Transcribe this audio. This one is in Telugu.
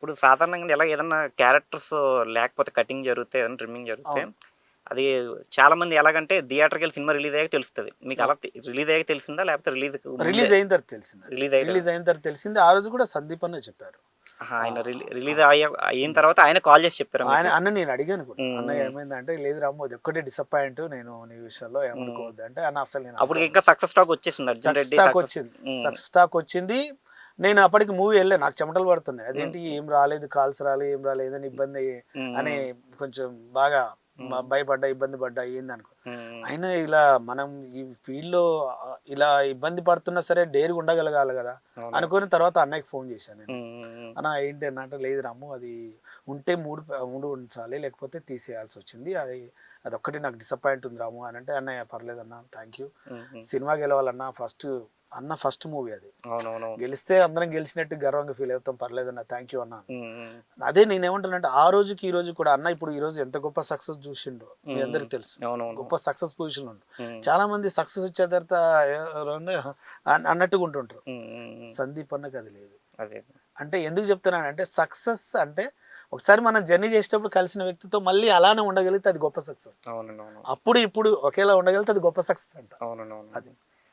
ఇప్పుడు సాధారణంగా ఇలా ఏదన్నా క్యారెక్టర్స్ లేకపోతే కటింగ్ జరిగితే, ఏదైనా ట్రిమ్మింగ్ జరిగితే, అవును. అది చాలామంది ఎలాగంటే థియేటర్‌కెళ్ళి సినిమా రిలీజ్ అయ్యాక తెలుస్తది. మీకు అవును. అలా రిలీజ్ అయ్యాక తెలిసిందా? లేకపోతే రిలీజ్‌కి ముందే రిలీజ్ అయిన తర్వాత తెలిసింది. రిలీజ్ అయ్యేట రిలీజ్ అయిన తర్వాత తెలిసింది. ఆ రోజు కూడా సందీప్ అన్నే చెప్పారు. ఆహా! ఆ! ఆయన ఆ! రిలీజ్ అయిన హ్మ్. తర్వాత ఆయనే కాల్ చేసి చెప్పారా ఆయన మీకు? అన్న నేను అడిగాను కూడా. హ్మ్. "అన్నయ్య హ్మ్. ఏమైందంటే, లేదు రాము అదొక్కటే డిసప్పాయింట్ నేను నీ విషయంలో హ్మ్. ఏమనుకోవద్దు" అంటే, "అన్న అస్సలు నేను అప్పటికి అనుకోను." ఇంకా సక్సెస్ టాక్ వచ్చేసింది. 'Arjun success Reddy' talk success వచ్చింది. హ్మ్. సక్సెస్ టాక్ వచ్చింది. నేను అప్పటికి మూవీ ఎళ్ళా. నాకు చెమటలు పడుతున్నాయి. హ్మ్. అదేంటి ఏం రాలేదు, కాల్స్ రాలే, ఏం రాలే, ఏదైనా ఇబ్బంది హ్మ్. అని హ్మ్. కొంచెం బాగా హ్మ్. భయపడ్డా, ఇబ్బంది పడ్డా ఏందనుకో. హ్మ్. అయినా ఇలా మనం ఈ ఫీల్డ్‌లో ఇలా ఇబ్బంది పడుతున్నా సరే డేర్‌గా ఉండగలగాలి గదా! అవునవును. అనుకోని తర్వాత అన్నయ్యకి ఫోన్ చేశాను నేను. హ్మ్. హ్మ్. హ్మ్. అన్న ఏంటి అన్న అంటే, లేదు రాము అది ఉంటే 3 ఉంచాలి లేకపోతే తీసేయాల్సొచ్చింది. అదొక్కటి నాకు డిసప్పాయింట్ ఉంది రాము అనంటే, అన్నయ్య పర్లేదన్న థాంక్ యూ. హ్మ్. హ్మ్. సినిమా గెలవాలన్న ఫస్ట్ మూవీ అది. అవునవునవును. గెలిస్తే అందరం గెలిచినట్టు గర్వంగా ఫీల్ అవుతాం. పర్లేదన్న థాంక్ యూ అన్న. హ్మ్. హ్మ్. అదే నేనేమంటానంటే, ఆ రోజుకి ఈ రోజు కూడా అన్న ఇప్పుడు ఈ రోజు ఎంత గొప్ప సక్సెస్ చూసిండో మీ హ్మ్. అందరికి తెలుసు. అవునవును. గొప్ప సక్సెస్ పొజిషన్‌లో ఉండు. హ్మ్. చాలా మంది సక్సెస్ వచ్చిన తర్వాత ఎవరన్నా అన్నట్టుగా ఉంటుంటారు. హ్మ్. హ్మ్. హ్మ్. సందీప్ అన్నకి అది లేదు. అదే. అంటే ఎందుకు చెప్తున్నానంటే సక్సెస్ అంటే ఒకసారి మనం జర్నీ చేసేటప్పుడు కలిసిన వ్యక్తితో మళ్ళీ అలానే ఉండగలిగితే అది గొప్ప సక్సెస్. అవునండి. అవును. అప్పుడు ఇప్పుడు ఒకేలా ఉండగలిగితే అది గొప్ప సక్సెస్ అంట. అవునండి. అవును. అది.